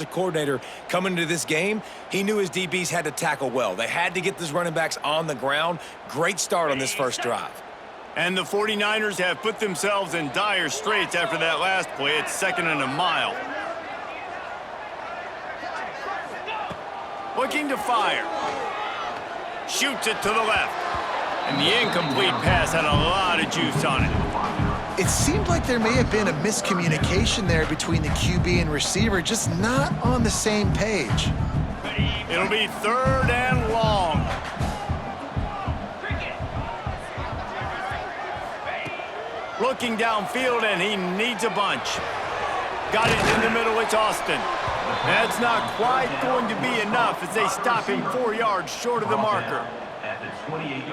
coordinator coming into this game, he knew his DBs had to tackle well. They had to get these running backs on the ground. Great start on this first drive. And the 49ers have put themselves in dire straits after that last play. It's 2nd and a mile. Looking to fire. Shoots it to the left. And the incomplete pass had a lot of juice on it. It seemed like there may have been a miscommunication there between the QB and receiver, just not on the same page. It'll be 3rd and long. Looking downfield, and he needs a bunch. Got it in the middle, it's Austin. That's not quite going to be enough as they stop him 4 yards short of the marker.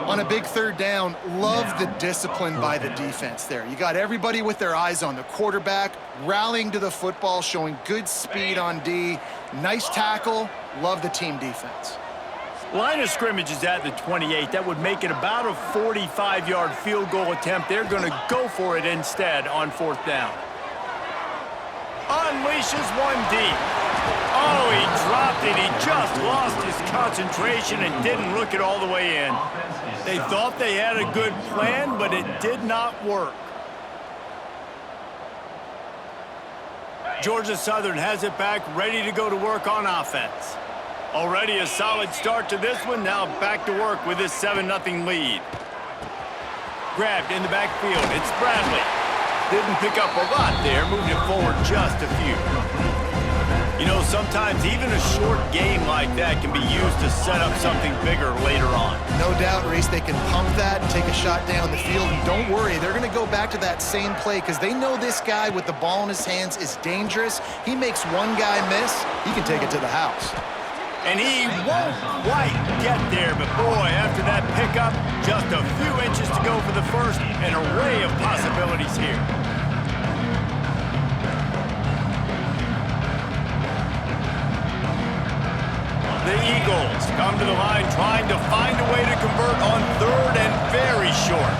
On a big 3rd down, love the discipline by the defense there. You got everybody with their eyes on the quarterback, rallying to the football, showing good speed on D. Nice tackle. Love the team defense. Line of scrimmage is at the 28. That would make it about a 45-yard field goal attempt. They're going to go for it instead on 4th down. Unleashes one deep. Oh, he dropped it. He just lost his concentration and didn't look it all the way in. They thought they had a good plan, but it did not work. Georgia Southern has it back, ready to go to work on offense. Already a solid start to this one. Now back to work with this 7-0 lead. Grabbed in the backfield. It's Bradley. Didn't pick up a lot there. Moved it forward just a few. You know, sometimes even a short game like that can be used to set up something bigger later on. No doubt, Reese, they can pump that and take a shot down the field. And don't worry, they're going to go back to that same play because they know this guy with the ball in his hands is dangerous. He makes one guy miss, he can take it to the house. And he won't quite get there, but boy, after that pickup, just a few inches to go for the first. An array of possibilities here. The Eagles come to the line trying to find a way to convert on 3rd and very short.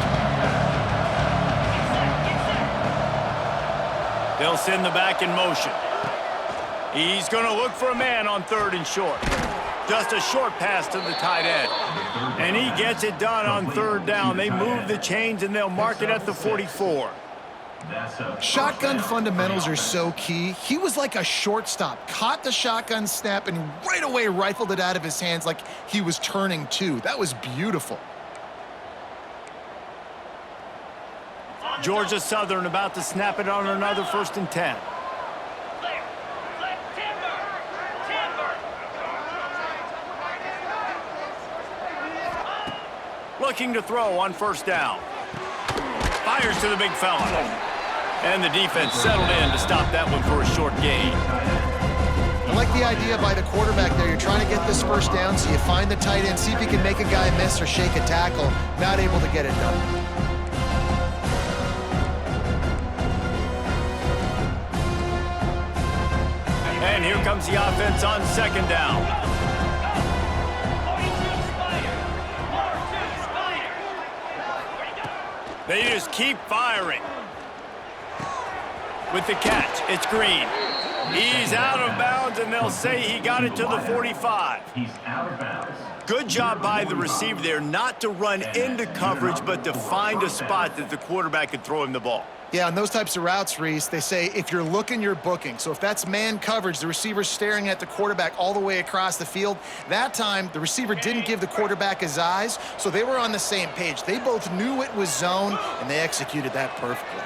They'll send the back in motion. He's going to look for a man on 3rd and short. Just a short pass to the tight end. And he gets it done on 3rd down. They move the chains and they'll mark it at the 44. Shotgun fundamentals are so key. He was like a shortstop, caught the shotgun snap and right away rifled it out of his hands like he was turning two. That was beautiful. Georgia Southern about to snap it on another 1st and 10. Looking to throw on 1st down. Fires to the big fella. And the defense settled in to stop that one for a short gain. I like the idea by the quarterback there. You're trying to get this 1st down, so you find the tight end, see if you can make a guy miss or shake a tackle. Not able to get it done. And here comes the offense on 2nd down. They just keep firing. With the catch, it's Green. He's out of bounds, and they'll say he got it to the 45. He's out of bounds. Good job by the receiver there not to run into coverage, but to find a spot that the quarterback could throw him the ball. Yeah, on those types of routes, Reese, they say if you're looking, you're booking. So if that's man coverage, the receiver's staring at the quarterback all the way across the field. That time, the receiver didn't give the quarterback his eyes, so they were on the same page. They both knew it was zone, and they executed that perfectly.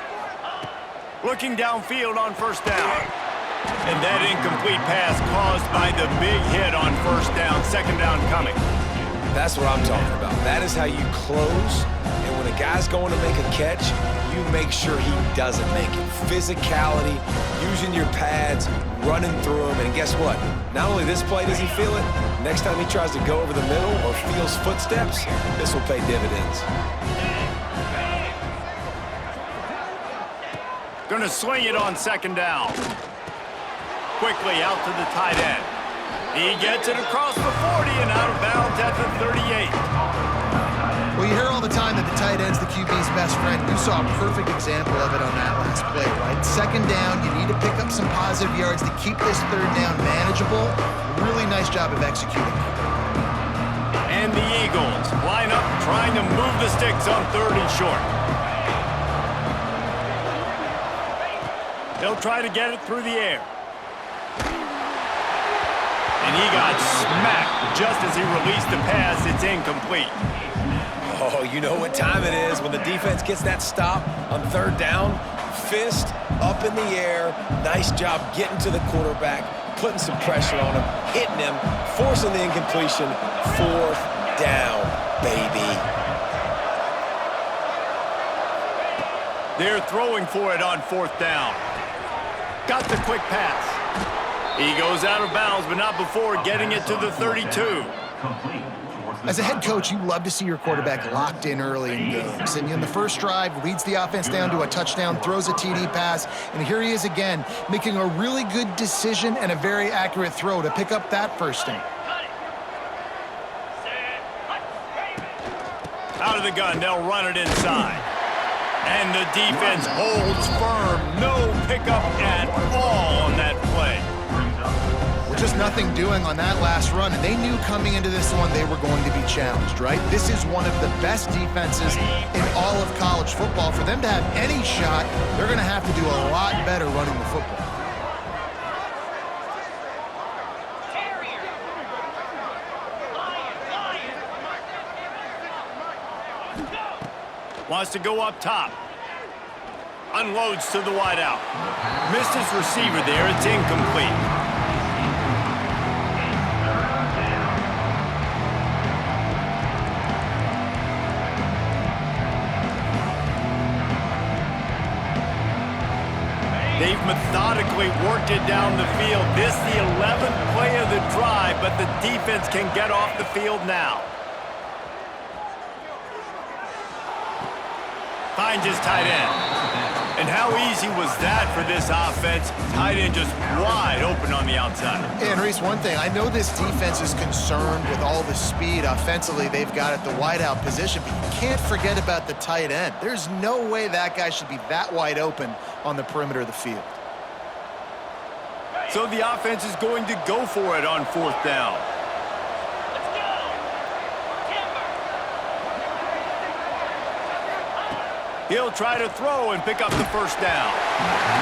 Looking downfield on 1st down. And that incomplete pass caused by the big hit on 1st down, 2nd down coming. That's what I'm talking about. That is how you close. And when a guy's going to make a catch, you make sure he doesn't make it. Physicality, using your pads, running through them. And guess what? Not only this play does he feel it, next time he tries to go over the middle or feels footsteps, this will pay dividends. Going to swing it on 2nd down. Quickly out to the tight end. He gets it across the 40 and out of bounds at the 38. Well, you hear all the time that the tight end's the QB's best friend. You saw a perfect example of it on that last play, right? Second down, you need to pick up some positive yards to keep this third down manageable. Really nice job of executing. And the Eagles line up trying to move the sticks on 3rd and short. They'll try to get it through the air. And he got smacked just as he released the pass. It's incomplete. Oh, you know what time it is when the defense gets that stop on 3rd down. Fist up in the air. Nice job getting to the quarterback, putting some pressure on him, hitting him, forcing the incompletion. 4th down, baby. They're throwing for it on 4th down. Got the quick pass. He goes out of bounds, but not before getting it to the 32. As a head coach, you love to see your quarterback locked in early in games. And in the first drive, leads the offense down to a touchdown, throws a TD pass, and here he is again, making a really good decision and a very accurate throw to pick up that first down. Out of the gun, they'll run it inside. And the defense holds firm. No pickup at all on that play. Just nothing doing on that last run, and they knew coming into this one they were going to be challenged, right? This is one of the best defenses in all of college football. For them to have any shot, they're going to have to do a lot better running the football. Wants to go up top. Unloads to the wideout. Missed his receiver there. It's incomplete. They've methodically worked it down the field. This the 11th play of the drive, but the defense can get off the field now. Finds his tight end. And how easy was that for this offense? Tight end just wide open on the outside. And Reese, one thing, I know this defense is concerned with all the speed offensively they've got at the wideout position, but you can't forget about the tight end. There's no way that guy should be that wide open on the perimeter of the field. So the offense is going to go for it on 4th down. He'll try to throw and pick up the first down.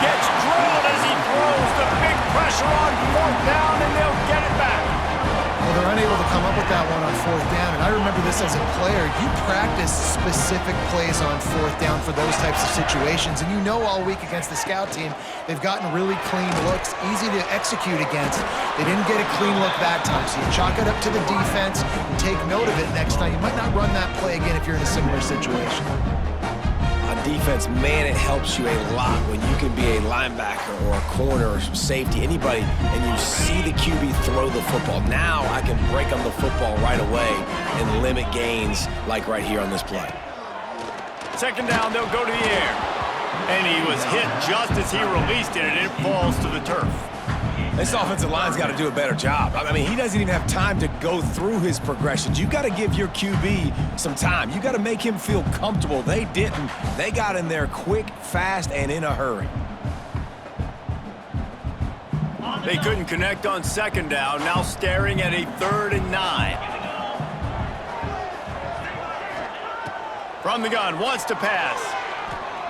Gets drilled as he throws. The big pressure on 4th down, and they'll get it back. Well, they're unable to come up with that one on 4th down, and I remember this as a player. You practice specific plays on 4th down for those types of situations, and you know all week against the scout team, they've gotten really clean looks, easy to execute against. They didn't get a clean look that time, so you chalk it up to the defense and take note of it next time. You might not run that play again if you're in a similar situation. Defense, man, it helps you a lot when you can be a linebacker or a corner or safety, anybody, and you see the QB throw the football. Now I can break on the football right away and limit gains like right here on this play. 2nd down, they'll go to the air. And he was hit just as he released it, and it falls to the turf. This offensive line's got to do a better job. I mean, he doesn't even have time to go through his progressions. You got to give your QB some time. You got to make him feel comfortable. They didn't. They got in there quick, fast, and in a hurry. They couldn't connect on 2nd down. Now staring at a 3rd and 9. From the gun, wants to pass.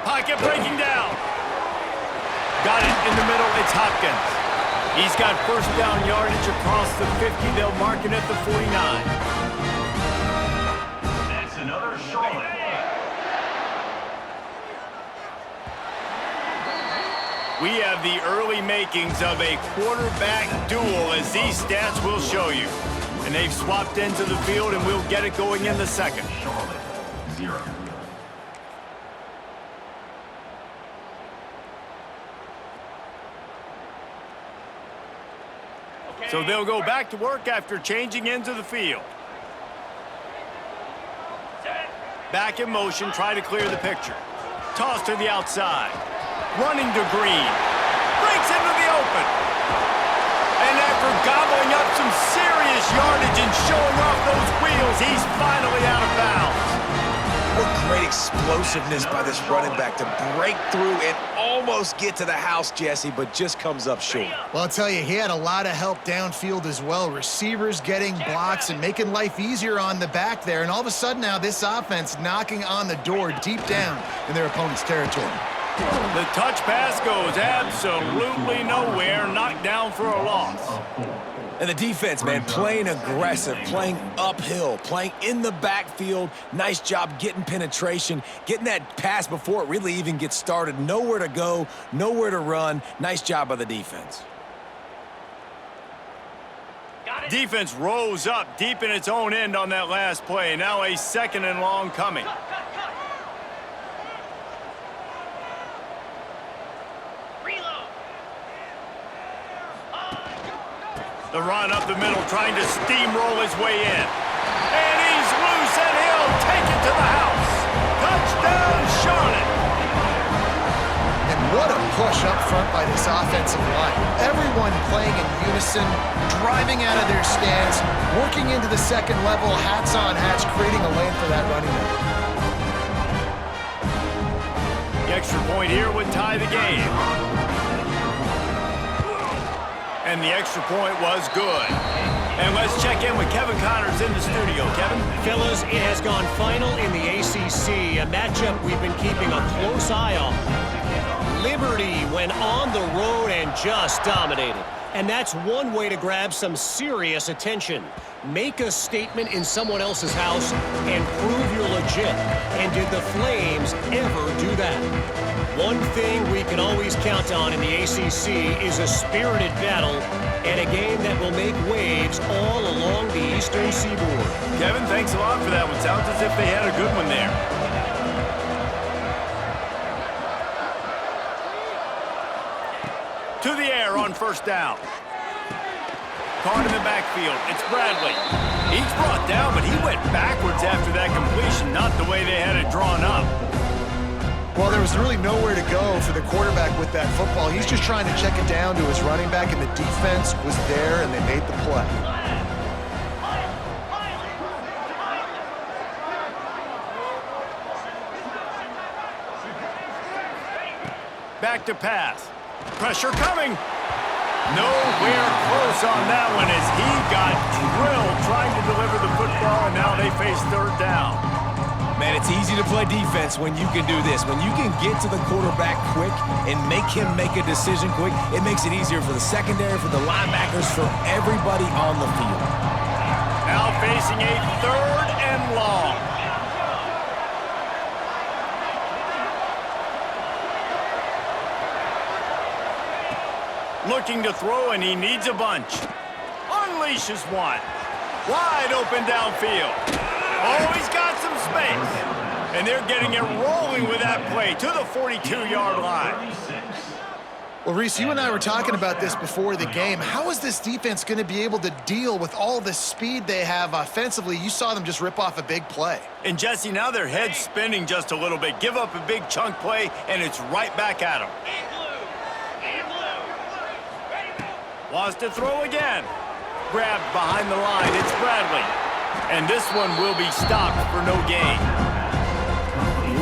Pocket breaking down. Got it in the middle. It's Hopkins. He's got 1st down yardage across the 50. They'll mark it at the 49. That's another Charlotte. We have the early makings of a quarterback duel, as these stats will show you. And they've swapped into the field, and we'll get it going in the 2nd. Charlotte, 0. So they'll go back to work after changing into the field. Back in motion, try to clear the picture. Toss to the outside. Running to Green. Breaks into the open. And after gobbling up some serious yardage and showing off those wheels, he's finally out of bounds. great explosiveness by this running back to break through and almost get to the house, Jesse, but just comes up short. Well, I'll tell you, he had a lot of help downfield as well. Receivers getting blocks and making life easier on the back there. And all of a sudden now, this offense knocking on the door deep down in their opponent's territory. The touch pass goes absolutely nowhere, knocked down for a loss. And the defense, man, playing aggressive, playing uphill, playing in the backfield. Nice job getting penetration, getting that pass before it really even gets started. Nowhere to go, nowhere to run. Nice job by the defense. Defense rose up deep in its own end on that last play. Now a second and long coming. The run up the middle, trying to steamroll his way in. And he's loose, and he'll take it to the house. Touchdown, Charlotte. And what a push up front by this offensive line. Everyone playing in unison, driving out of their stance, working into the second level, hats on hats, creating a lane for that running back. The extra point here would tie the game. And the extra point was good. And let's check in with Kevin Connors in the studio. Kevin? Fellas, it has gone final in the ACC, a matchup we've been keeping a close eye on. Liberty went on the road and just dominated. And that's one way to grab some serious attention. Make a statement in someone else's house and prove you're legit. And did the Flames ever do that? One thing we can always count on in the ACC is a spirited battle and a game that will make waves all along the Eastern Seaboard. Kevin, thanks a lot for that one. Sounds as if they had a good one there. To the air on first down. Caught in the backfield. It's Bradley. He's brought down, but he went backwards after that completion, not the way they had it drawn up. Well, there was really nowhere to go for the quarterback with that football. He's just trying to check it down to his running back, and the defense was there, and they made the play. Back to pass. Pressure coming. Nowhere close on that one as he got drilled trying to deliver the football, and now they face third down. Man, it's easy to play defense when you can do this. When you can get to the quarterback quick and make him make a decision quick, it makes it easier for the secondary, for the linebackers, for everybody on the field. Now facing a third and long. Looking to throw, and he needs a bunch. Unleashes one. Wide open downfield. Oh, he's got some space. And they're getting it rolling with that play to the 42-yard line. Well, Reese, you and I were talking about this before the game. How is this defense going to be able to deal with all the speed they have offensively? You saw them just rip off a big play. And, Jesse, now their head's spinning just a little bit. Give up a big chunk play, and it's right back at them. Wants to throw again. Grabbed behind the line. It's Bradley. And this one will be stopped for no gain.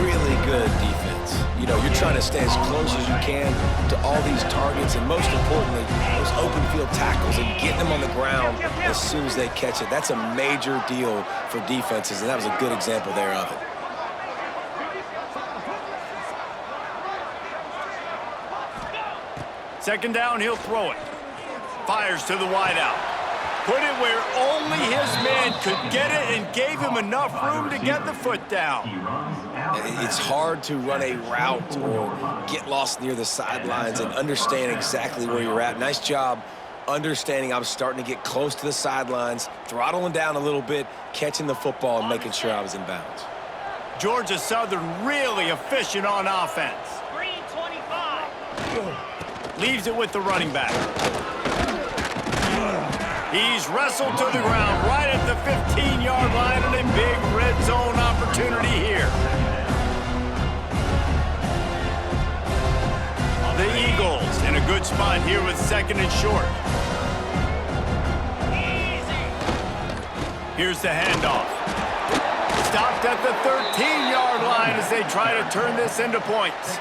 Really good defense. You know, you're trying to stay as close as you can to all these targets, and most importantly, those open field tackles and getting them on the ground as soon as they catch it. That's a major deal for defenses, and that was a good example there of it. Second down, he'll throw it. Fires to the wideout. Put it where only his man could get it and gave him enough room to get the foot down. It's hard to run a route or get lost near the sidelines and understand exactly where you're at. Nice job understanding I was starting to get close to the sidelines, throttling down a little bit, catching the football and making sure I was in bounds. Georgia Southern really efficient on offense. Green 25. Leaves it with the running back. He's wrestled to the ground right at the 15-yard line, and a big red zone opportunity here. The Eagles in a good spot here with second and short. Here's the handoff. stopped at the 13-yard line as they try to turn this into points.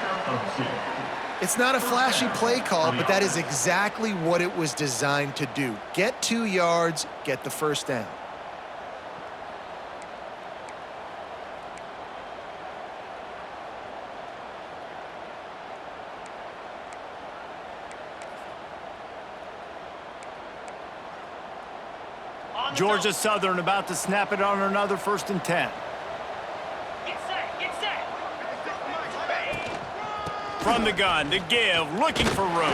It's not a flashy play call, but that is exactly what it was designed to do. Get 2 yards, get the first down. Georgia Southern about to snap it on another 1st and 10. Get set. From the gun, the give, looking for room.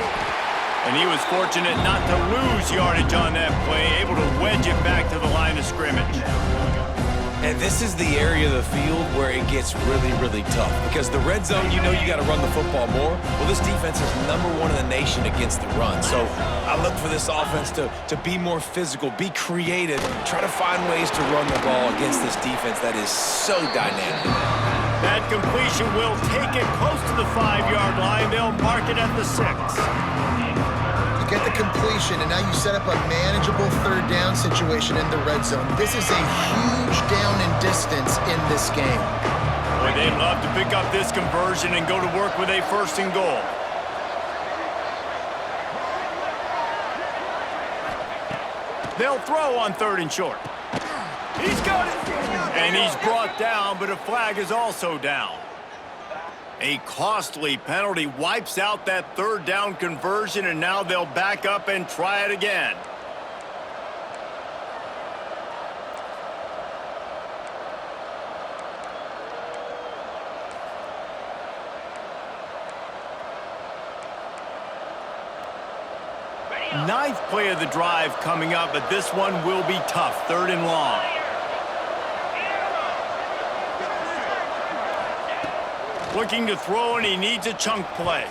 And he was fortunate not to lose yardage on that play, able to wedge it back to the line of scrimmage. And this is the area of the field where it gets really, really tough. Because the red zone, you know you got to run the football more. Well, this defense is #1 in the nation against the run. So I look for this offense to be more physical, be creative, try to find ways to run the ball against this defense that is so dynamic. That completion will take it close to the 5-yard line. They'll mark it at the 6. Get the completion, and now you set up a manageable 3rd down situation in the red zone. This is a huge down in distance in this game. Boy, they'd love to pick up this conversion and go to work with a 1st and goal. They'll throw on 3rd and short. He's got it! And he's brought down, but a flag is also down. A costly penalty wipes out that 3rd down conversion, and now they'll back up and try it again. Ninth play of the drive coming up, but this one will be tough. 3rd and long. Looking to throw, and he needs a chunk play.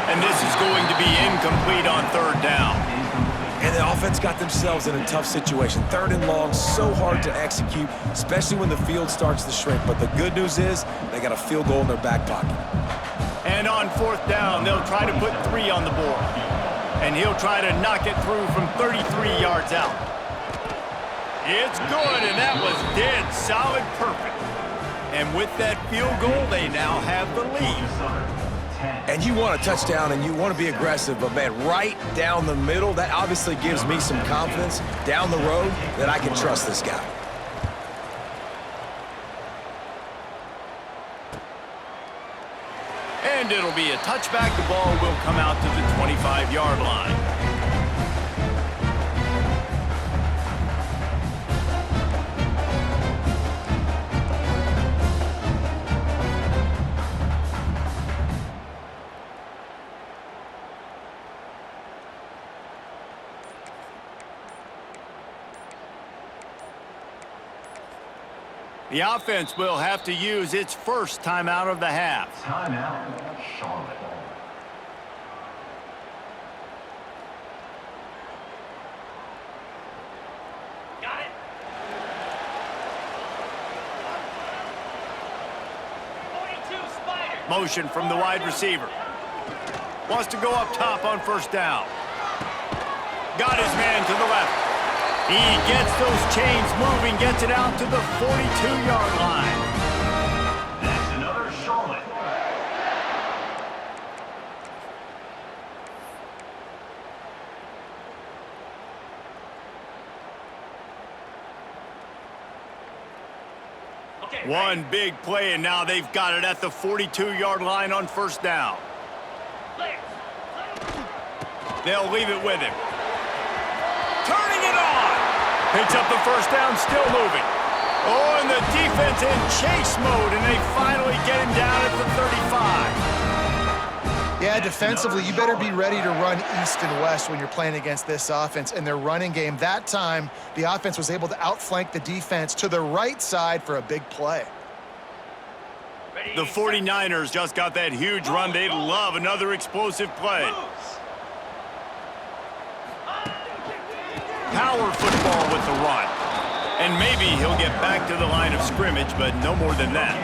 And this is going to be incomplete on 3rd down. And the offense got themselves in a tough situation. 3rd and long, so hard to execute, especially when the field starts to shrink. But the good news is they got a field goal in their back pocket. And on 4th down, they'll try to put 3 on the board. And he'll try to knock it through from 33 yards out. It's good, and that was dead solid perfect. And with that field goal, they now have the lead. And you want a touchdown, and you want to be aggressive, but, man, right down the middle, that obviously gives me some confidence down the road that I can trust this guy. And it'll be a touchback. The ball will come out to the 25-yard line. The offense will have to use its first timeout of the half. Timeout, Charlotte. Got it. 42 Spider. Motion from the wide receiver. Wants to go up top on 1st down. Got his man to the left. He gets those chains moving, gets it out to the 42-yard line. That's another Charlotte. Okay. One big play, and now they've got it at the 42-yard line on 1st down. Players. They'll leave it with him. Turning it on. Picks up the 1st down, still moving. Oh, and the defense in chase mode, and they finally get him down at the 35. Yeah, defensively, you better be ready to run east and west when you're playing against this offense. And their running game, that time, the offense was able to outflank the defense to the right side for a big play. Ready, The 49ers just got that huge run. They'd love another explosive play. Power football with the run. And maybe he'll get back to the line of scrimmage, but no more than that.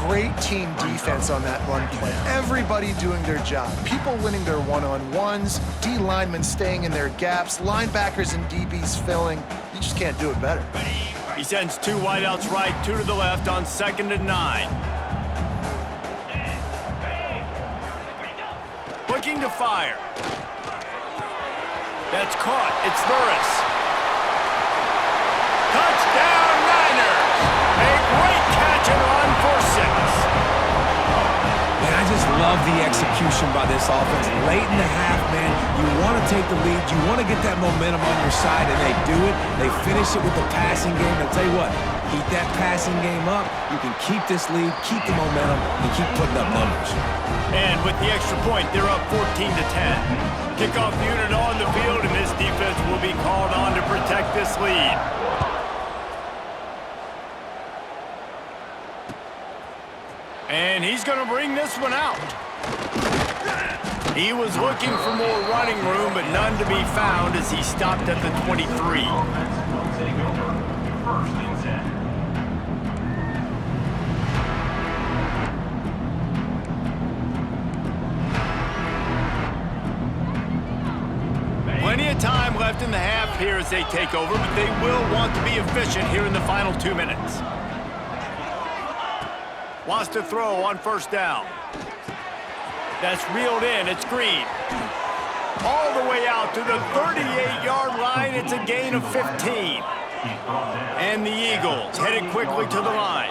Great team defense on that run play. Everybody doing their job. People winning their one-on-ones, D linemen staying in their gaps, linebackers and DBs filling. You just can't do it better. He sends 2 wideouts right, 2 to the left on 2nd and 9. Looking to fire. That's caught. It's Burris. Touchdown, Niners! A great catch and run for 6. Man, I just love the execution by this offense. Late in the half, man, you want to take the lead. You want to get that momentum on your side, and they do it. They finish it with the passing game. I'll tell you what, keep that passing game up. You can keep this lead, keep the momentum, and keep putting up numbers. And with the extra point, they're up 14 to 10. Kickoff unit on the field, and this defense will be called on to protect this lead. And he's going to bring this one out. He was looking for more running room, but none to be found as he stopped at the 23. Offense will take over. 1st and 10. Plenty of time left in the half here as they take over, but they will want to be efficient here in the final 2 minutes. Wants to throw on 1st down. That's reeled in. It's Green. All the way out to the 38-yard line. It's a gain of 15. And the Eagles headed quickly to the line.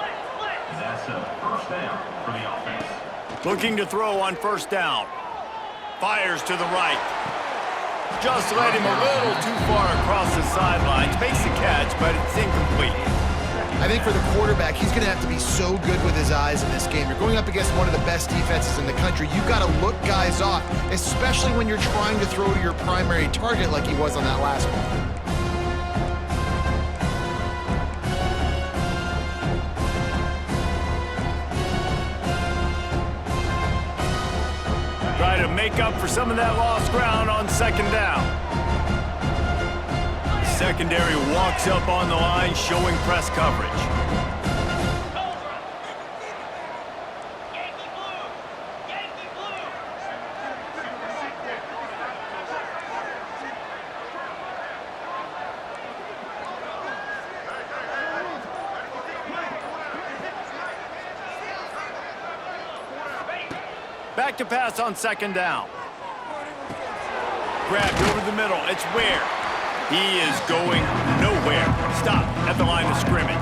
That's a 1st down for the offense. Looking to throw on 1st down. Fires to the right. Just led him a little too far across the sidelines. Makes the catch, but it's incomplete. I think for the quarterback, he's going to have to be so good with his eyes in this game. You're going up against one of the best defenses in the country. You've got to look guys off, especially when you're trying to throw to your primary target like he was on that last one. Try to make up for some of that lost ground on 2nd down. The secondary walks up on the line, showing press coverage. Yankee blue! Yankee blue! Back to pass on 2nd down. Grabbed over the middle. It's Ware. He is going nowhere. Stop at the line of scrimmage.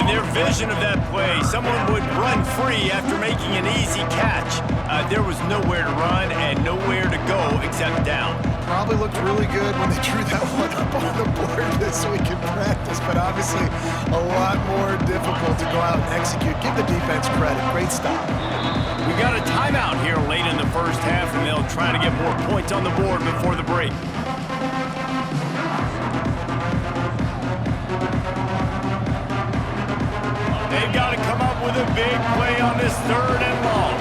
In their vision of that play, someone would run free after making an easy catch. There was nowhere to run and nowhere to go except down. Probably looked really good when they drew that one up on the board this week in practice, but obviously a lot more difficult to go out and execute. Give the defense credit. Great stop. We got a timeout here late in the 1st half, and they'll try to get more points on the board before the break. They've got to come up with a big play on this 3rd and long.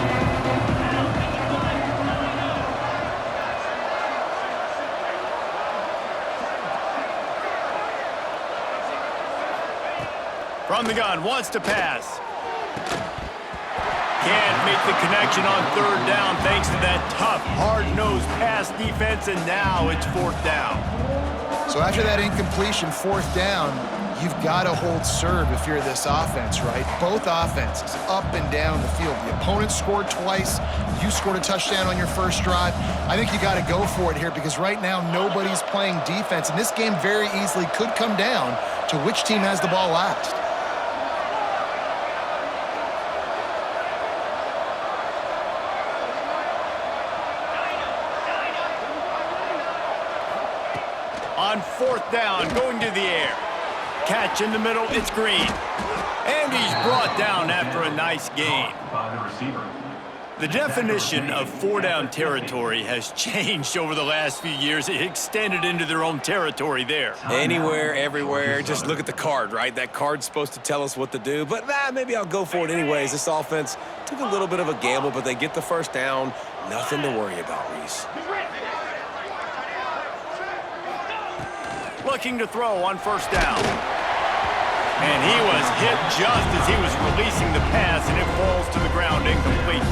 From the gun, wants to pass. Can't make the connection on 3rd down thanks to that tough, hard-nosed pass defense, and now it's 4th down. So after that incompletion, 4th down, you've got to hold serve if you're this offense, right? Both offenses up and down the field. The opponent scored twice. You scored a touchdown on your 1st drive. I think you got to go for it here because right now nobody's playing defense, and this game very easily could come down to which team has the ball last. On 4th down, going to the air. Catch in the middle, it's Green. And he's brought down after a nice gain. By the receiver. The definition of 4-down territory has changed over the last few years. It extended into their own territory there. Anywhere, everywhere, just look at the card, right? That card's supposed to tell us what to do, but maybe I'll go for it anyways. This offense took a little bit of a gamble, but they get the 1st down. Nothing to worry about, Reese. Looking to throw on 1st down. And he was hit just as he was releasing the pass, and it falls to the ground incomplete.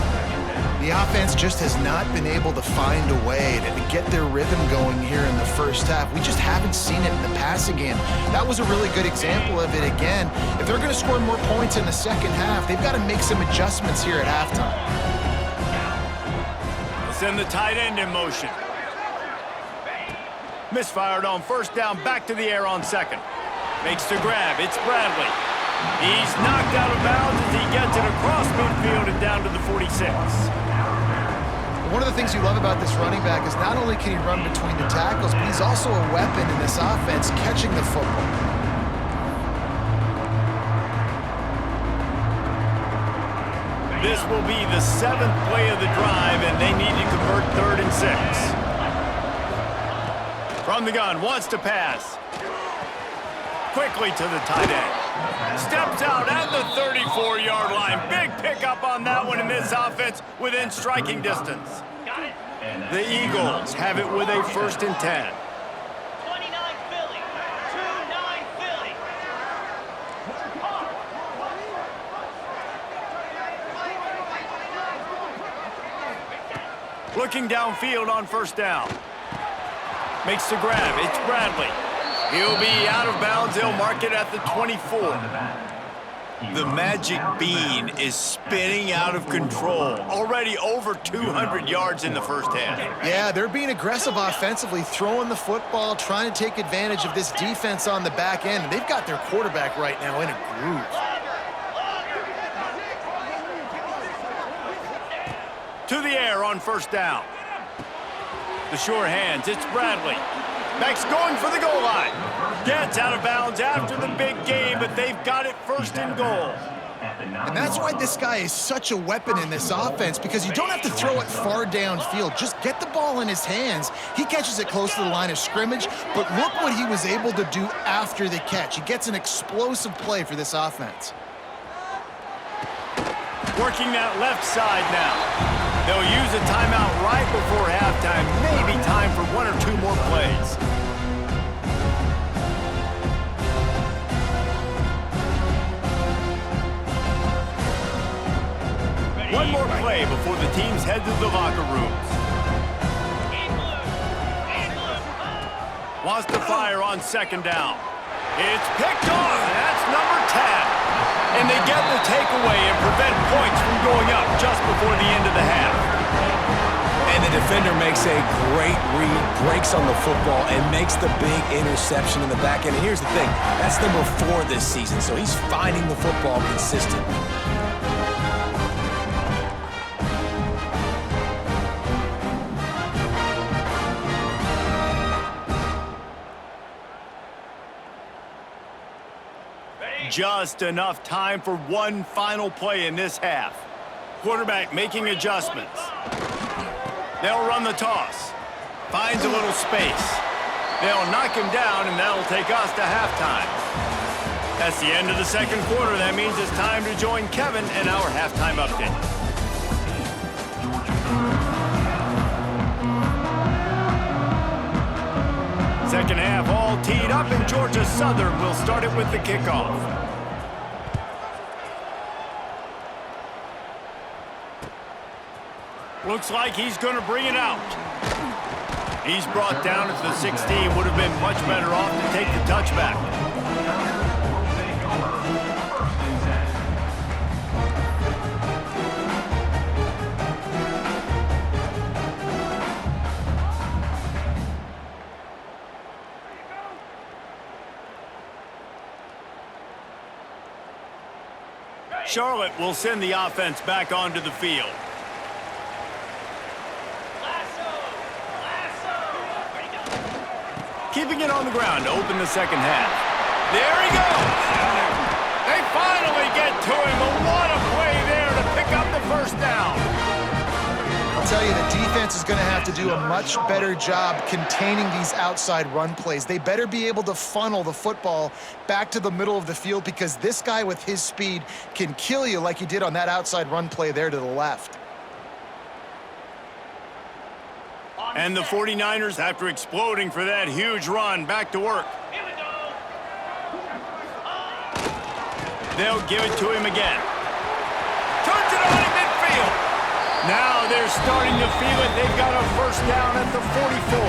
The The offense just has not been able to find a way to get their rhythm going here in the first half. We just haven't seen it in the passing game. That was a really good example of it again. If they're going to score more points in the second half, they've got to make some adjustmts here at halftime. Send the tight end in motion. Misfired on first down, back to the air on second. Makes the grab, it's Bradley. He's knocked out of bounds as he gets it across midfield and down to the 46. One of the things you love about this running back is not only can he run between the tackles, but he's also a weapon in this offense catching the football. This will be the 7th play of the drive, and they need to convert 3rd and 6. From the gun, wants to pass. Quickly to the tight end. Steps out at the 34-yard line. Big pickup on that one in this offense within striking distance. The Eagles have it with a 1st and 10. 29 Philly. 2-9 Philly. Looking downfield on first down. Makes the grab. It's Bradley. He'll be out of bounds. They'll mark it at the 24. The magic bean is spinning out of control. Already over 200 yards in the first half. Yeah, they're being aggressive offensively, throwing the football, trying to take advantage of this defense on the back end. And they've got their quarterback right now in a groove. To the air on first down. The sure hands, it's Bradley. Max going for the goal line. Gets out of bounds after the big game, but they've got it 1st and goal. And that's why this guy is such a weapon in this offense, because you don't have to throw it far downfield. Just get the ball in his hands. He catches it close to the line of scrimmage, but look what he was able to do after the catch. He gets an explosive play for this offense. Working that left side now. They'll use a timeout right before halftime. Maybe time for 1 or 2 more plays. One more play before the teams head to the locker rooms. Wants to fire on second down. It's picked off, and that's number 10. And they get the takeaway and prevent points from going up just before the end of the half. And the defender makes a great read, breaks on the football, and makes the big interception in the back end. And here's the thing, that's number 4 this season, so he's finding the football consistently. Just enough time for one final play in this half. Quarterback making adjustments. They'll run the toss. Finds a little space. They'll knock him down, and that'll take us to halftime. That's the end of the second quarter. That means it's time to join Kevin and our halftime update. Second half all teed up, and Georgia Southern will start it with the kickoff. Looks like he's going to bring it out. He's brought down at the 16. Would have been much better off to take the touchback. Charlotte will send the offense back onto the field. Keeping it on the ground to open the second half. There he goes! They finally get to him, but what a play there to pick up the first down. I'll tell you, the defense is going to have to do a much better job containing these outside run plays. They better be able to funnel the football back to the middle of the field, because this guy with his speed can kill you like he did on that outside run play there to the left. And the 49ers, after exploding for that huge run, back to work. Here we go. They'll give it to him again. Turns it on in midfield. Now they're starting to feel it. They've got a first down at the 44.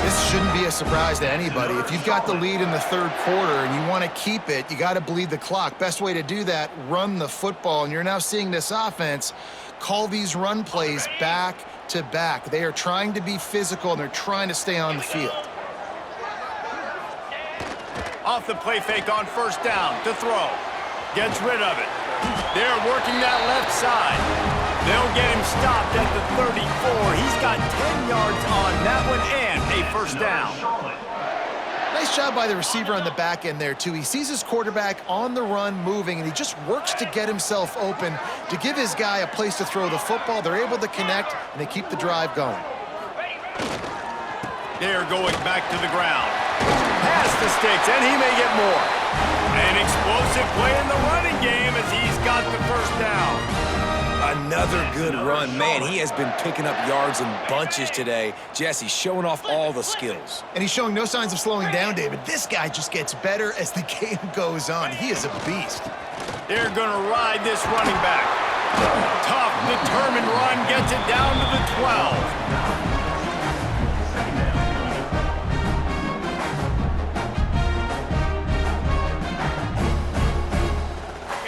This shouldn't be a surprise to anybody. If you've got the lead in the third quarter and you want to keep it, you got to bleed the clock. Best way to do that, run the football. And you're now seeing this offense call these run plays back to back. They are trying to be physical, and they're trying to stay on the field. Off the play fake on first down to throw. Gets rid of it. They're working that left side. They'll get him stopped at the 34. He's got 10 yards on that one and a first down. Nice job by the receiver on the back end there, too. He sees his quarterback on the run moving, and he just works to get himself open to give his guy a place to throw the football. They're able to connect, and they keep the drive going. They're going back to the ground. Pass the sticks, and he may get more. An explosive play in the running game as he's got the first down. Another good run. Man, he has been picking up yards in bunches today. Jesse showing off all the skills. And he's showing no signs of slowing down, David. This guy just gets better as the game goes on. He is a beast. They're going to ride this running back. Tough, determined run gets it down to the 12.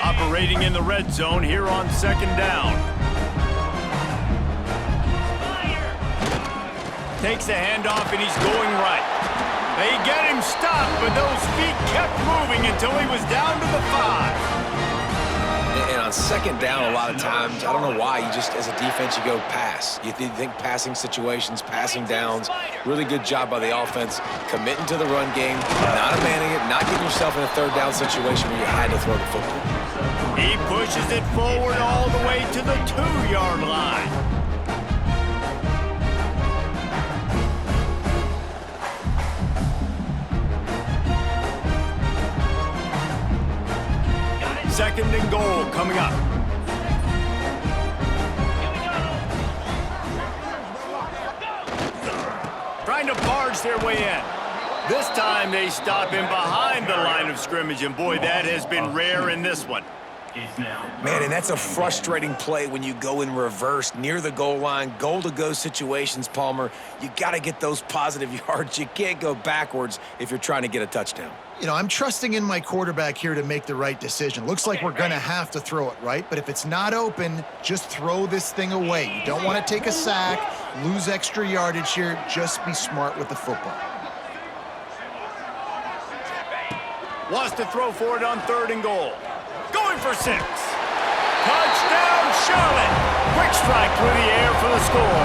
Operating in the red zone here on second down. Takes a handoff and he's going right. They get him stopped, but those feet kept moving until he was down to the 5. And on second down, a lot of times, I don't know why, you just, as a defense, you go pass. You think passing situations, passing downs. Really good job by the offense, committing to the run game, not abandoning it, not getting yourself in a third down situation where you had to throw the football. He pushes it forward all the way to the 2-yard line. Second and goal coming up. Trying to barge their way in. This time they stop him behind the line of scrimmage, and boy, that has been rare in this one. Man, and that's a frustrating play when you go in reverse near the goal line, goal-to-go situations, Palmer. You got to get those positive yards. You can't go backwards if you're trying to get a touchdown. You know, I'm trusting in my quarterback here to make the right decision. Looks like we're going to have to throw it, right? But if it's not open, just throw this thing away. You don't want to take a sack, lose extra yardage here. Just be smart with the football. Wants to throw for it on third and goal. Going for 6. Touchdown, Charlotte. Quick strike through the air for the score.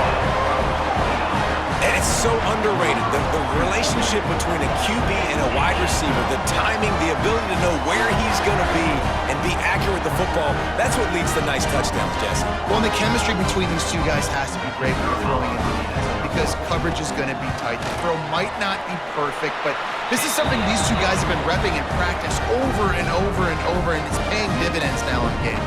And it's so underrated, the relationship between a QB and a wide receiver, the timing, the ability to know where he's going to be and be accurate with the football, that's what leads to nice touchdowns, Jesse. Well, and the chemistry between these two guys has to be great when you're throwing into the end zone because coverage is going to be tight. The throw might not be perfect, but this is something these two guys have been repping in practice over and over and over, and it's paying dividends now in game.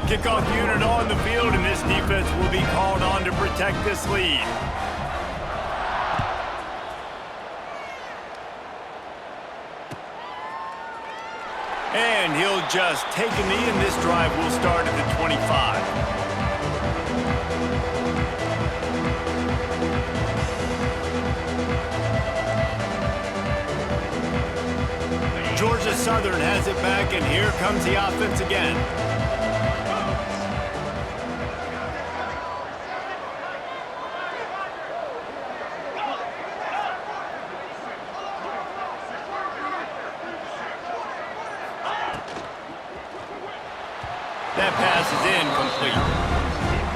Kickoff unit on the field, and this defense will be called on to protect this lead. And he'll just take a knee, and this drive will start at the 25. Georgia Southern has it back, and here comes the offense again. That pass is incomplete.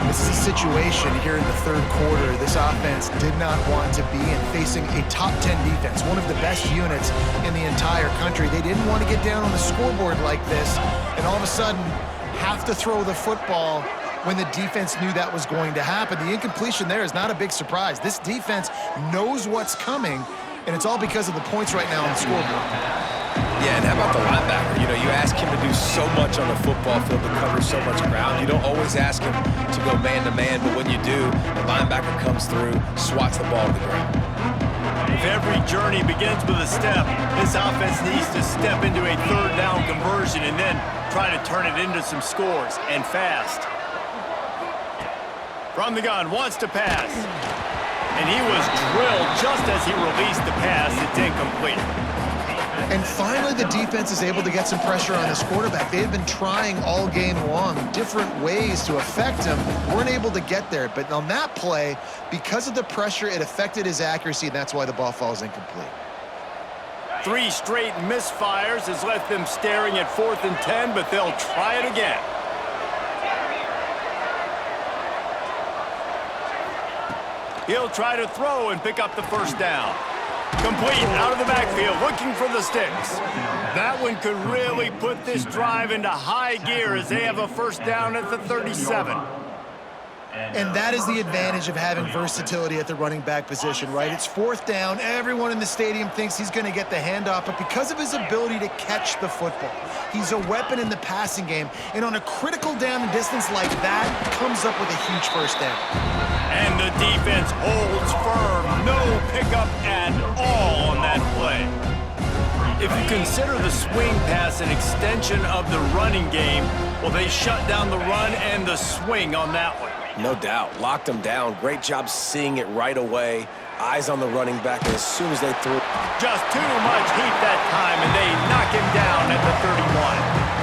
This is a situation here in the third quarter this offense did not want to be in, facing a top 10 defense, one of the best units in the entire country. They didn't want to get down on the scoreboard like this and all of a sudden have to throw the football when the defense knew that was going to happen. The incompletion there is not a big surprise. This defense knows what's coming, and it's all because of the points right now on the scoreboard. Yeah, and how about the linebacker? You know, you ask him to do so much on the football field to cover so much ground. You don't always ask him to go man-to-man, but when you do, the linebacker comes through, swats the ball to the ground. If every journey begins with a step, this offense needs to step into a third down conversion and then try to turn it into some scores, and fast. From the gun, wants to pass. And he was drilled just as he released the pass. It's incomplete. And finally, the defense is able to get some pressure on this quarterback. They had been trying all game long different ways to affect him. Weren't able to get there. But on that play, because of the pressure, it affected his accuracy, and that's why the ball falls incomplete. 3 straight misfires has left them staring at 4th and 10, but they'll try it again. He'll try to throw and pick up the first down. Complete out of the backfield, looking for the sticks. That one could really put this drive into high gear as they have a first down at the 37. And that is the advantage of having versatility at the running back position, right? It's 4th down. Everyone in the stadium thinks he's going to get the handoff, but because of his ability to catch the football, he's a weapon in the passing game. And on a critical down and distance like that, comes up with a huge first down. And the defense holds firm. No pickup at all on that play. If you consider the swing pass an extension of the running game, well, they shut down the run and the swing on that one. No doubt. Locked him down. Great job seeing it right away. Eyes on the running back, and as soon as they threw... Just too much heat that time, and they knock him down at the 31.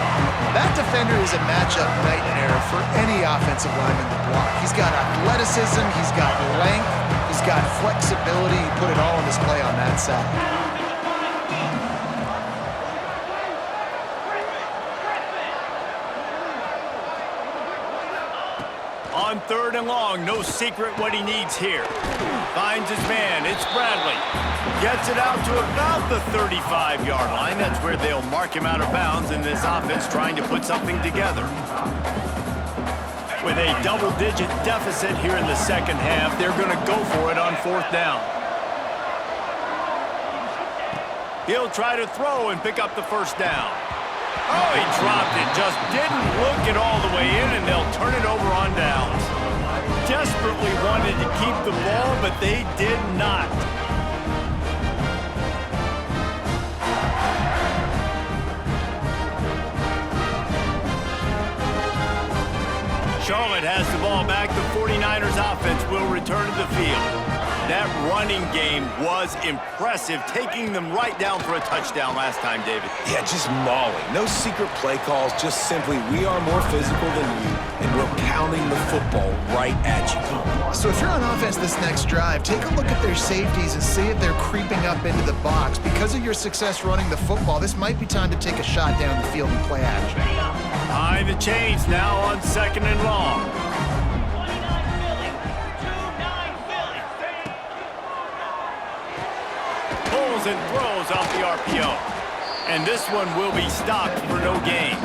That defender is a matchup nightmare for any offensive lineman to block. He's got athleticism, he's got length, he's got flexibility. He put it all on display on that side. On 3rd and long, no secret what he needs here. Finds his man, it's Bradley. Gets it out to about the 35-yard line. That's where they'll mark him out of bounds in this offense trying to put something together. With a double-digit deficit here in the second half, they're going to go for it on 4th down. He'll try to throw and pick up the first down. Oh, he dropped it. Just didn't look it all the way in, and they'll turn it over on downs. Desperately wanted to keep the ball, but they did not. Charlotte has the ball back. The 49ers offense will return to the field. That running game was impressive, taking them right down for a touchdown last time, David. Yeah, just mauling. No secret play calls, just simply we are more physical than you, and we're pounding the football right at you. So if you're on offense this next drive, take a look at their safeties and see if they're creeping up into the box. Because of your success running the football, this might be time to take a shot down the field and play action. Behind the chains now on 2nd and long. 29 Philly. 2-9 Philly. Pulls and throws off the RPO. And this one will be stopped for no gain.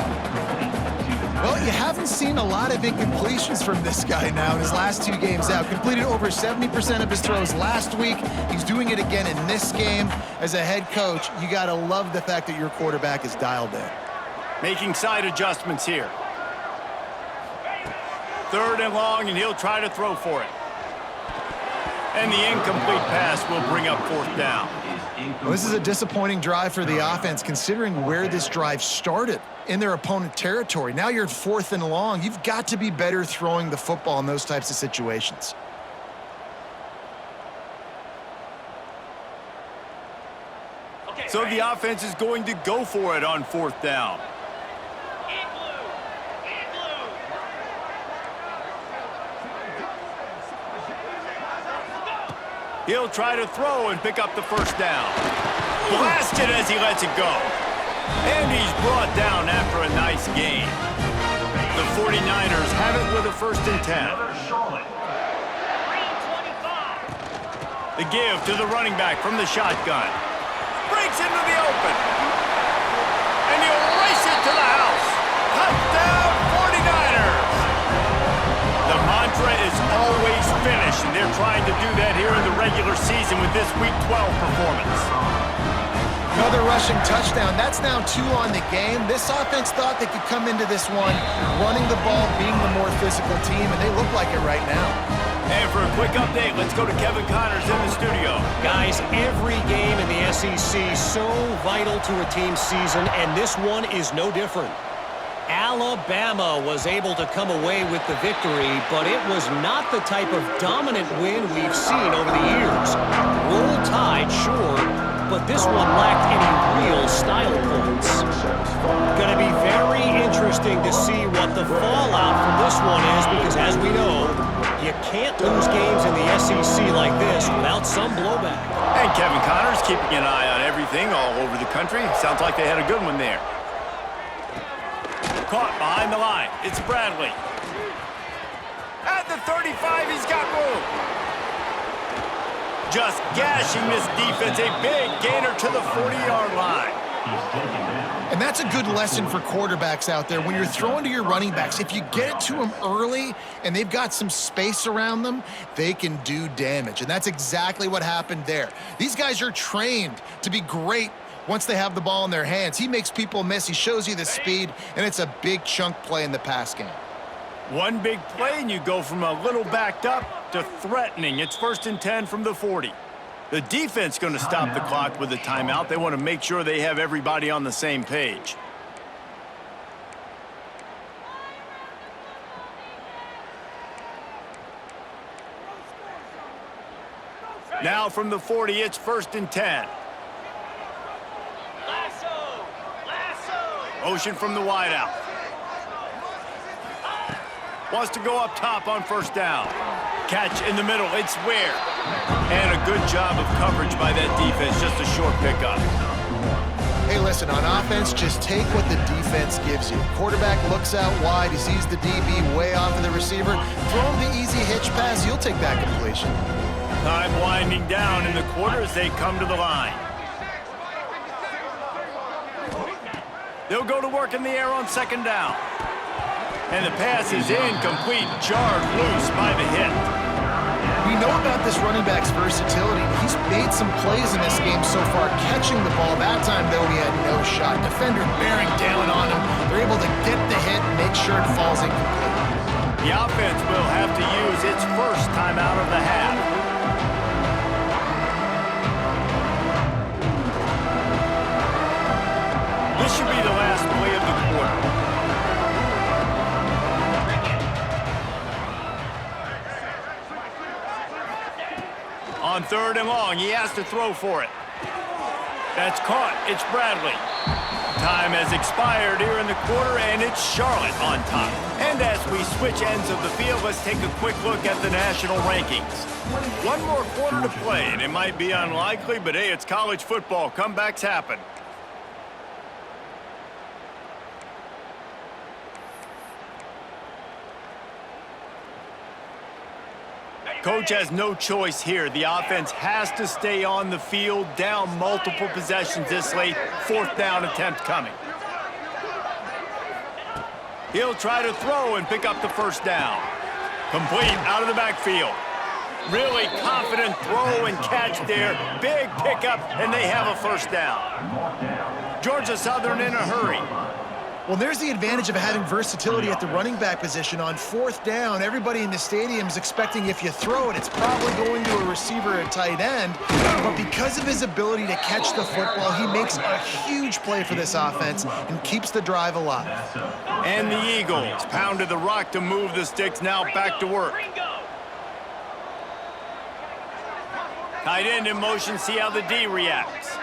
Well, you haven't seen a lot of incompletions from this guy now in his last 2 games out. Completed over 70% of his throws last week. He's doing it again in this game. As a head coach, you got to love the fact that your quarterback is dialed in. Making side adjustments here. 3rd and long, and he'll try to throw for it. And the incomplete pass will bring up 4th down. Well, this is a disappointing drive for the offense, considering where this drive started in their opponent territory. Now you're at 4th and long. You've got to be better throwing the football in those types of situations. So the offense is going to go for it on 4th down. He'll try to throw and pick up the first down. Blasted as he lets it go. And he's brought down after a nice gain. The 49ers have it with a 1st and 10. The give to the running back from the shotgun. Breaks into the open. And he'll race it to the house. Touchdown 49ers. The mantra is always finish, and they're trying to do that here in the regular season with this Week 12 performance. Another rushing touchdown. That's now 2 on the game. This offense thought they could come into this one running the ball, being the more physical team, and they look like it right now. And for a quick update, let's go to Kevin Connors in the studio. Guys, every game in the SEC so vital to a team's season, and this one is no different. Alabama was able to come away with the victory, but it was not the type of dominant win we've seen over the years. Roll Tide, sure, but this one lacked any real style points. Going to be very interesting to see what the fallout from this one is, because as we know, you can't lose games in the SEC like this without some blowback. And Kevin Connors keeping an eye on everything all over the country. Sounds like they had a good one there. Caught behind the line. It's Bradley. At the 35, he's got room. Just gashing this defense. A big gainer to the 40-yard line. And that's a good lesson for quarterbacks out there. When you're throwing to your running backs, if you get it to them early and they've got some space around them, they can do damage. And that's exactly what happened there. These guys are trained to be great once they have the ball in their hands. He makes people miss. He shows you the speed, and it's a big chunk play in the pass game. One big play, and you go from a little backed up to threatening. It's 1st and 10 from the 40. The defense going to stop the clock with a timeout. They want to make sure they have everybody on the same page. Now from the 40, it's 1st and 10. Lasso! Lasso! Motion from the wideout. Wants to go up top on 1st down. Catch in the middle, it's Ware. And a good job of coverage by that defense, just a short pickup. Hey, listen, on offense, just take what the defense gives you. Quarterback looks out wide, he sees the DB way off of the receiver. Throw him the easy hitch pass, you'll take that completion. Time winding down in the quarter as they come to the line. They'll go to work in the air on 2nd down. And the pass is incomplete, jarred loose by the hit. We know about this running back's versatility. He's made some plays in this game so far, catching the ball. That time, though, he had no shot. Defender bearing down on him. They're able to get the hit and make sure it falls incomplete. The offense will have to use its first timeout of the half. This should be the last play of the quarter. On 3rd and long, he has to throw for it. That's caught. It's Bradley. Time has expired here in the quarter, and it's Charlotte on top. And as we switch ends of the field, let's take a quick look at the national rankings. One more quarter to play, and it might be unlikely, but hey, it's college football. Comebacks happen. Coach has no choice here. The offense has to stay on the field, down multiple possessions this late. 4th down attempt coming. He'll try to throw and pick up the 1st down. Complete out of the backfield. Really confident throw and catch there. Big pickup, and they have a 1st down. Georgia Southern in a hurry. Well, there's the advantage of having versatility at the running back position. On 4th down, everybody in the stadium is expecting if you throw it, it's probably going to a receiver or tight end. But because of his ability to catch the football, he makes a huge play for this offense and keeps the drive alive. And the Eagles pounded the rock to move the sticks, now back to work. Tight end in motion, see how the D reacts.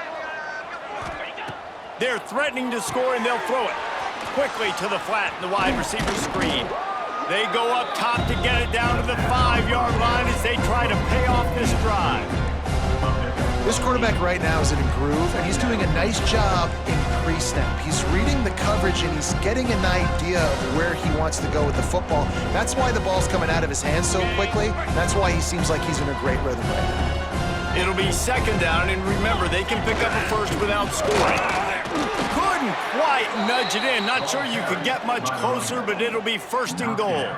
They're threatening to score, and they'll throw it. Quickly to the flat in the wide receiver screen. They go up top to get it down to the 5-yard line as they try to pay off this drive. This quarterback right now is in a groove, and he's doing a nice job in pre-snap. He's reading the coverage, and he's getting an idea of where he wants to go with the football. That's why the ball's coming out of his hands so quickly. That's why he seems like he's in a great rhythm right now. It'll be 2nd down, and remember, they can pick up a 1st without scoring. Couldn't quite nudge it in. Not sure you could get much closer, but it'll be 1st and goal.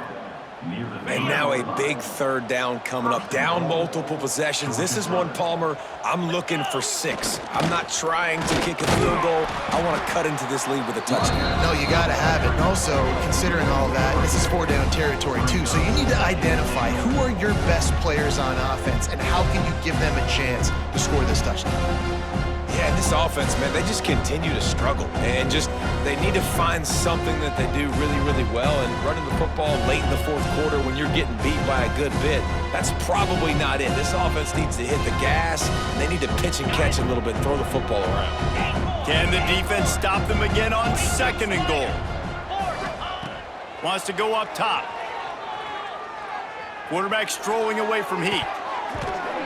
And now a big 3rd down coming up. Down multiple possessions. This is one, Palmer, I'm looking for 6. I'm not trying to kick a field goal. I want to cut into this lead with a touchdown. No, you got to have it. And also, considering all that, this is 4-down territory, too. So you need to identify who are your best players on offense and how can you give them a chance to score this touchdown. Yeah, and this offense, man, they just continue to struggle. And they need to find something that they do really, really well. And running the football late in the fourth quarter when you're getting beat by a good bit, that's probably not it. This offense needs to hit the gas, and they need to pitch and catch a little bit, throw the football around. Can the defense stop them again on 2nd and goal? Wants to go up top. Quarterback strolling away from Heath.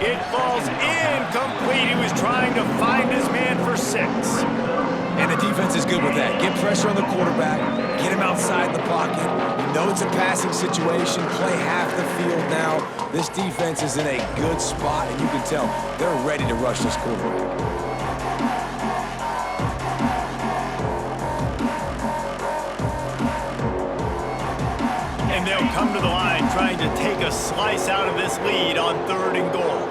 It falls incomplete. He was trying to find his man for 6. And the defense is good with that. Get pressure on the quarterback, get him outside the pocket. You know it's a passing situation. Play half the field now. This defense is in a good spot, and you can tell they're ready to rush this quarterback. And they'll come to the line trying to take a slice out of this lead on 3rd and goal.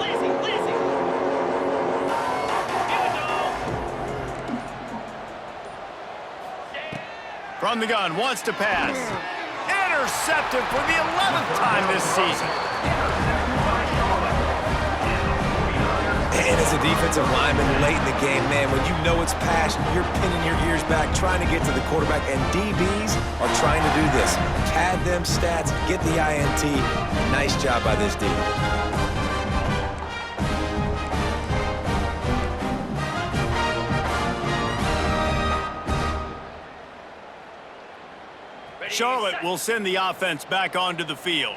From the gun, wants to pass. Intercepted for the 11th time this season. And as a defensive lineman late in the game, man, when you know it's passion, you're pinning your ears back, trying to get to the quarterback, and DBs are trying to do this. Pad them stats, get the INT. Nice job by this D. Charlotte will send the offense back onto the field.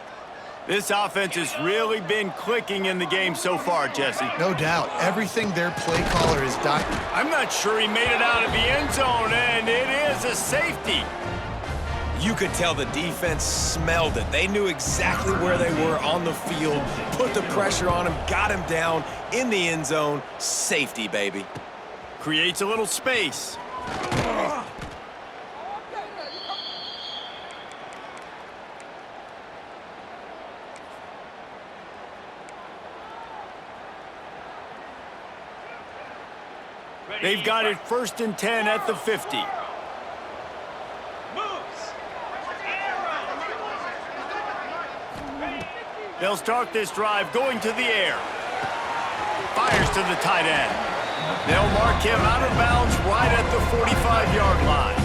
This offense has really been clicking in the game so far, Jesse. No doubt. Everything their play caller has done. I'm not sure he made it out of the end zone, and it is a safety. You could tell the defense smelled it. They knew exactly where they were on the field, put the pressure on him, got him down in the end zone. Safety, baby. Creates a little space. They've got it 1st and 10 at the 50. They'll start this drive going to the air. Fires to the tight end. They'll mark him out of bounds right at the 45-yard line.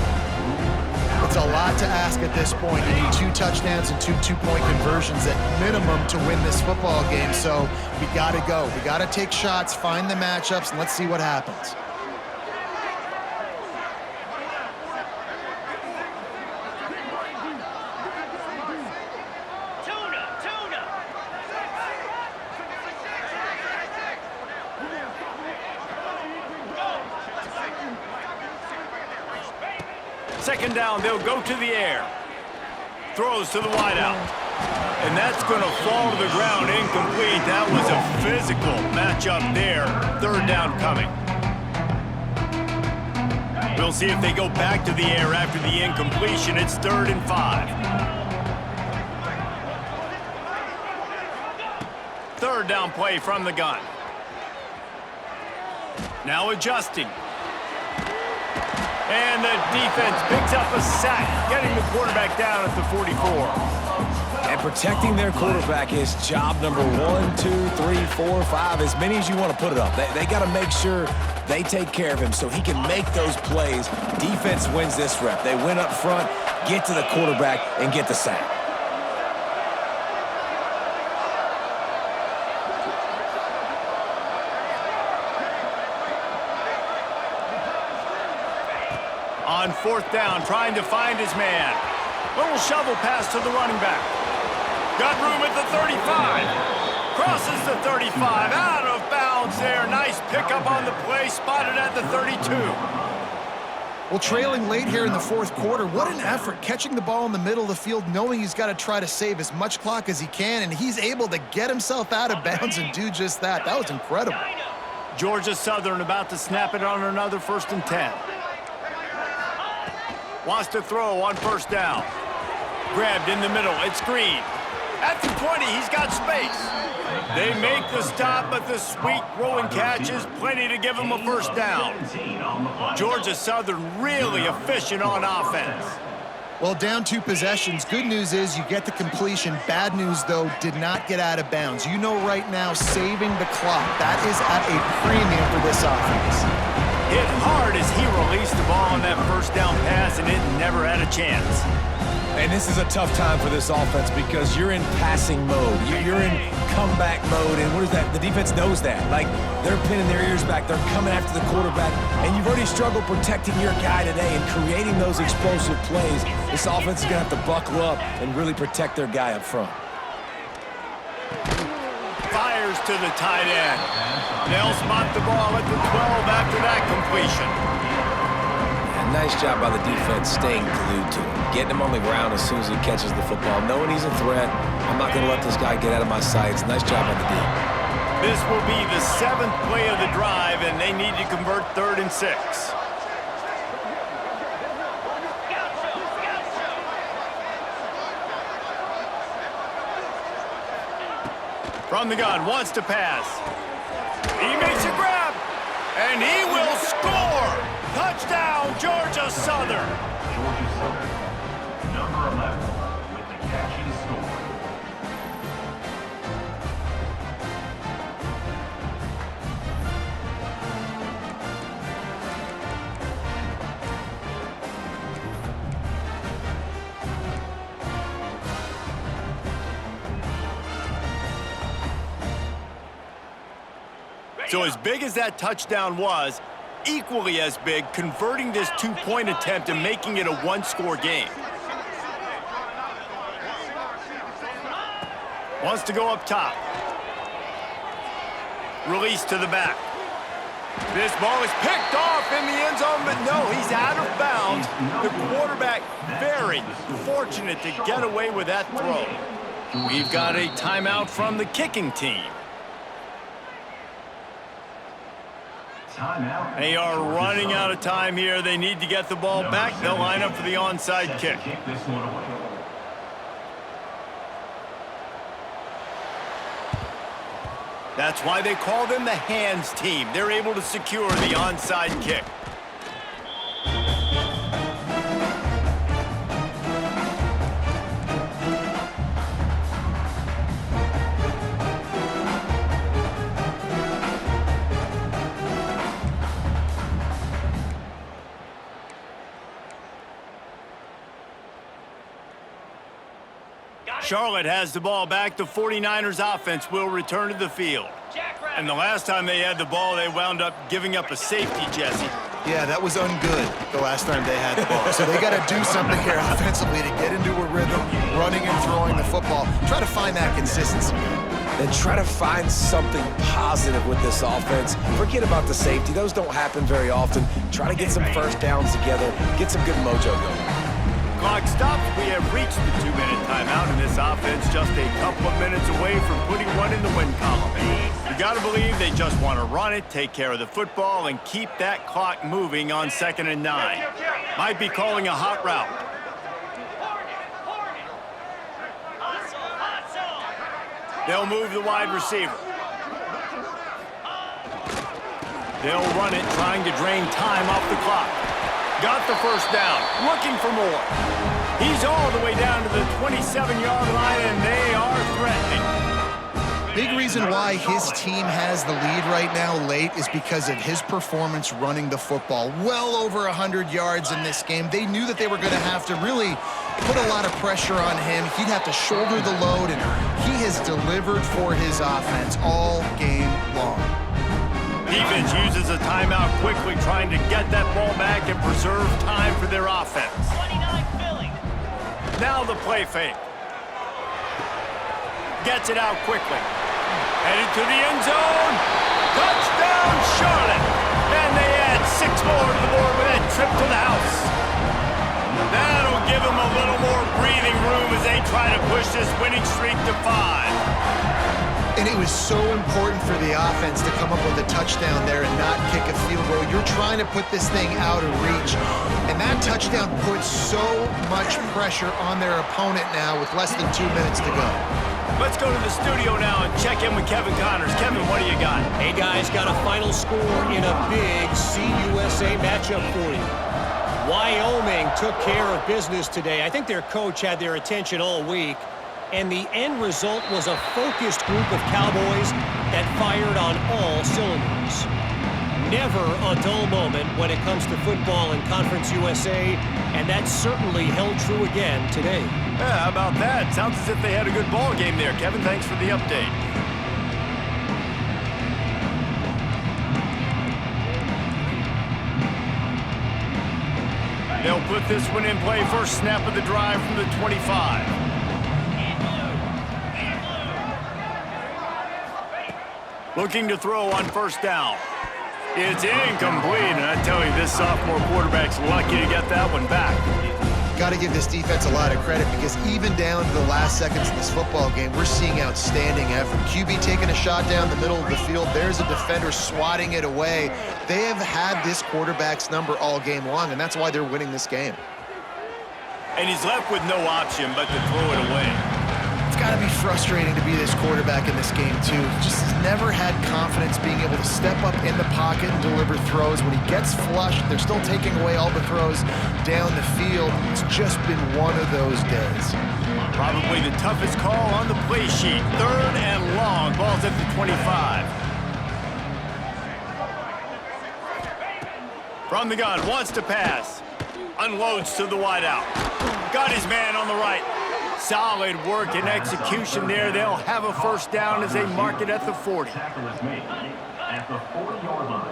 It's a lot to ask at this point. You need 2 touchdowns and 2 two-point conversions at minimum to win this football game. So we got to go. We got to take shots, find the matchups, and let's see what happens. Second down, they'll go to the air. Throws to the wideout. And that's going to fall to the ground incomplete. That was a physical matchup there. 3rd down coming. We'll see if they go back to the air after the incompletion. It's 3rd and 5. 3rd down play from the gun. Now adjusting. And the defense picks up a sack, getting the quarterback down at the 44. And protecting their quarterback is job number 1, 2, 3, 4, 5, as many as you want to put it up. They got to make sure they take care of him so he can make those plays. Defense wins this rep. They win up front, get to the quarterback, and get the sack. On 4th down, trying to find his man. Little shovel pass to the running back. Got room at the 35. Crosses the 35. Out of bounds there. Nice pickup on the play. Spotted at the 32. Well, trailing late here in the 4th quarter, what an effort catching the ball in the middle of the field, knowing he's got to try to save as much clock as he can, and he's able to get himself out of bounds and do just that. That was incredible. Georgia Southern about to snap it on another 1st and 10. Wants to throw on 1st down. Grabbed in the middle. It's Green. At the 20, he's got space. They make the stop, but the sweet throw and catch is plenty to give him a 1st down. Georgia Southern really efficient on offense. Well, down 2 possessions. Good news is you get the completion. Bad news, though, did not get out of bounds. You know right now, saving the clock, that is at a premium for this offense. Hit hard as he released the ball on that first down pass, and it never had a chance. And this is a tough time for this offense because you're in passing mode. You're in comeback mode, and what is that? The defense knows that. Like, they're pinning their ears back. They're coming after the quarterback, and you've already struggled protecting your guy today and creating those explosive plays. This offense is going to have to buckle up and really protect their guy up front. Fires to the tight end. They'll spot the ball at the 12 after that completion. And nice job by the defense staying glued to him. Getting him on the ground as soon as he catches the football. Knowing he's a threat, I'm not going to let this guy get out of my sights. Nice job on the D. This will be the 7th play of the drive, and they need to convert 3rd and 6. From the gun, wants to pass. He makes a grab, and he will score! Touchdown, Georgia Southern! Georgia Southern, number 11, with the catch and score. So as big as that touchdown was, equally as big, converting this 2-point attempt and making it a 1-score game. Wants to go up top. Release to the back. This ball is picked off in the end zone, but no, he's out of bounds. The quarterback very fortunate to get away with that throw. We've got a timeout from the kicking team. They are running out of time here. They need to get the ball back. They'll line up for the onside kick. That's why they call them the hands team. They're able to secure the onside kick. Charlotte has the ball back. The 49ers offense will return to the field. And the last time they had the ball, they wound up giving up a safety, Jesse. Yeah, that was ungood the last time they had the ball. So they got to do something here offensively to get into a rhythm, running and throwing the football. Try to find that consistency. Then try to find something positive with this offense. Forget about the safety. Those don't happen very often. Try to get some first downs together. Get some good mojo going. Clock stops. We have reached the 2-minute timeout, and this offense just a couple of minutes away from putting one in the win column. You got to believe they just want to run it, take care of the football, and keep that clock moving on 2nd and 9. Might be calling a hot route. They'll move the wide receiver. They'll run it, trying to drain time off the clock. Got the first down, looking for more. He's all the way down to the 27-yard line, and they are threatening. Big reason why his team has the lead right now late is because of his performance running the football. Well over 100 yards in this game. They knew that they were going to have to really put a lot of pressure on him. He'd have to shoulder the load, and he has delivered for his offense all game long. Defense uses a timeout quickly, trying to get that ball back and preserve time for their offense. 29 Philly. Now the play fake. Gets it out quickly. Headed to the end zone. Touchdown, Charlotte. And they add 6 more to the board with that trip to the house. That'll give them a little more breathing room as they try to push this winning streak to 5. And it was so important for the offense to come up with a touchdown there and not kick a field goal. You're trying to put this thing out of reach. And that touchdown puts so much pressure on their opponent now with less than 2 minutes to go. Let's go to the studio now and check in with Kevin Connors. Kevin, what do you got? Hey, guys, got a final score in a big CUSA matchup for you. Wyoming took care of business today. I think their coach had their attention all week, and the end result was a focused group of Cowboys that fired on all cylinders. Never a dull moment when it comes to football in Conference USA, and that certainly held true again today. Yeah, how about that? Sounds as if they had a good ball game there, Kevin. Thanks for the update. They'll put this one in play. First snap of the drive from the 25. Looking to throw on first down. It's incomplete, and I tell you, this sophomore quarterback's lucky to get that one back. Got to give this defense a lot of credit because even down to the last seconds of this football game, we're seeing outstanding effort. QB taking a shot down the middle of the field. There's a defender swatting it away. They have had this quarterback's number all game long, and that's why they're winning this game. And he's left with no option but to throw it away. It's got to be frustrating to be this quarterback in this game, too. Just has never had confidence being able to step up in the pocket and deliver throws. When he gets flushed, they're still taking away all the throws down the field. It's just been one of those days. Probably the toughest call on the play sheet. Third and long. Ball's at the 25. From the gun, wants to pass. Unloads to the wideout. Got his man on the right. Solid work and execution there. They'll have a first down as they mark it at the 40. Tackle is made at the 40-yard line.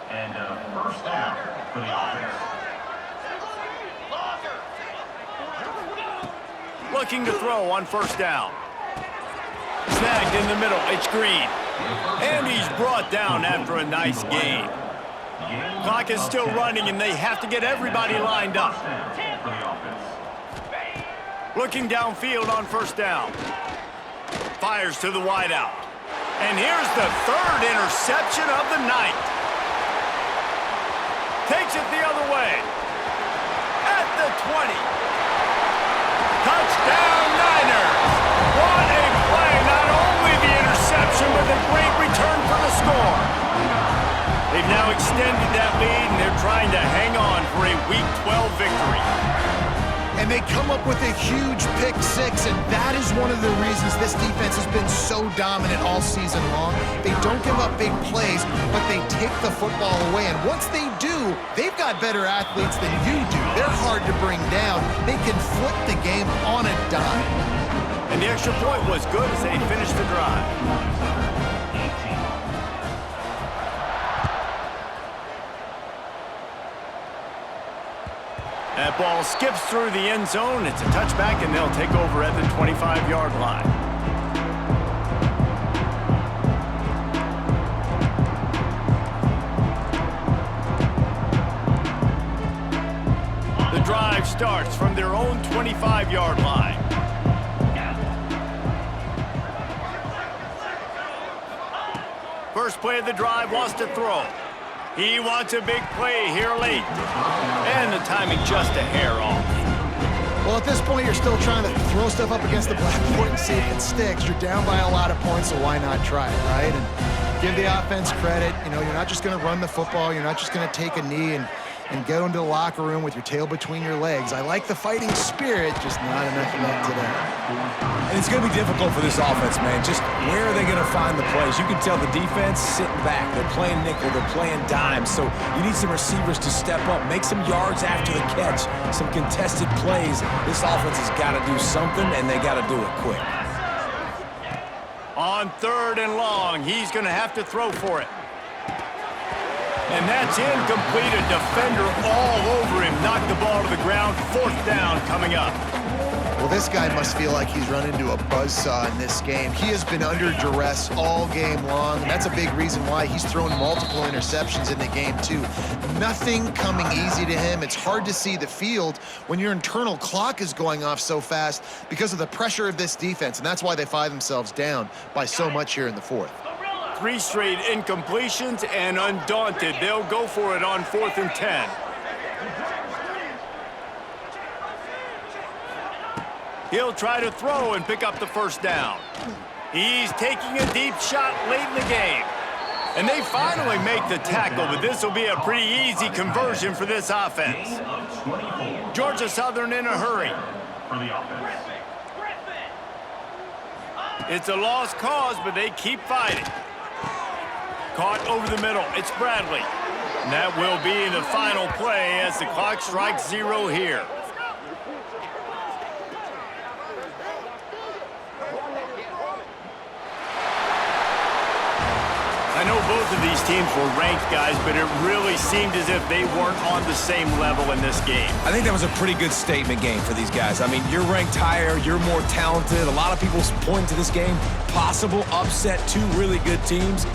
And first down for the offense. Looking to throw on first down. Snagged in the middle. It's Green. And he's brought down after a nice gain. Clock is still running, and they have to get everybody lined up. Looking downfield on first down. Fires to the wideout. And here's the third interception of the night. Takes it the other way. At the 20. Touchdown Niners. What a play. Not only the interception, but the great return for the score. They've now extended that lead, and they're trying to hang on for a Week 12 victory. And they come up with a huge pick six, and that is one of the reasons this defense has been so dominant all season long. They don't give up big plays, but they take the football away. And once they do, they've got better athletes than you do. They're hard to bring down. They can flip the game on a dime. And the extra point was good as they finished the drive. That ball skips through the end zone. It's a touchback, and they'll take over at the 25-yard line. The drive starts from their own 25-yard line. First play of the drive, wants to throw. He wants a big play here late. And the timing just a hair off. Well, at this point, you're still trying to throw stuff up against the blackboard and see if it sticks. You're down by a lot of points, so why not try it, right? And give the offense credit. You know, you're not just going to run the football. You're not just going to take a knee and go into the locker room with your tail between your legs. I like the fighting spirit, just not enough of that today. And it's going to be difficult for this offense, man. Just where are they going to find the plays? You can tell the defense sitting back. They're playing nickel. They're playing dime. So you need some receivers to step up, make some yards after the catch, some contested plays. This offense has got to do something, and they got to do it quick. On third and long, he's going to have to throw for it. And that's incomplete. A defender all over him. Knocked the ball to the ground. Fourth down coming up. Well, this guy must feel like he's run into a buzzsaw in this game. He has been under duress all game long, and that's a big reason why he's thrown multiple interceptions in the game, too. Nothing coming easy to him. It's hard to see the field when your internal clock is going off so fast because of the pressure of this defense, and that's why they find themselves down by so much here in the fourth. 3 straight incompletions, and undaunted, they'll go for it on 4th and 10. He'll try to throw and pick up the first down. He's taking a deep shot late in the game. And they finally make the tackle, but this will be a pretty easy conversion for this offense. Gain of 24 Georgia Southern in a hurry. for the offense. It's a lost cause, but they keep fighting. Caught over the middle. It's Bradley. And that will be the final play as the clock strikes 0 here. I know both of these teams were ranked, guys, but it really seemed as if they weren't on the same level in this game. I think that was a pretty good statement game for these guys. I mean, you're ranked higher, you're more talented. A lot of people point to this game, possible upset, two really good teams.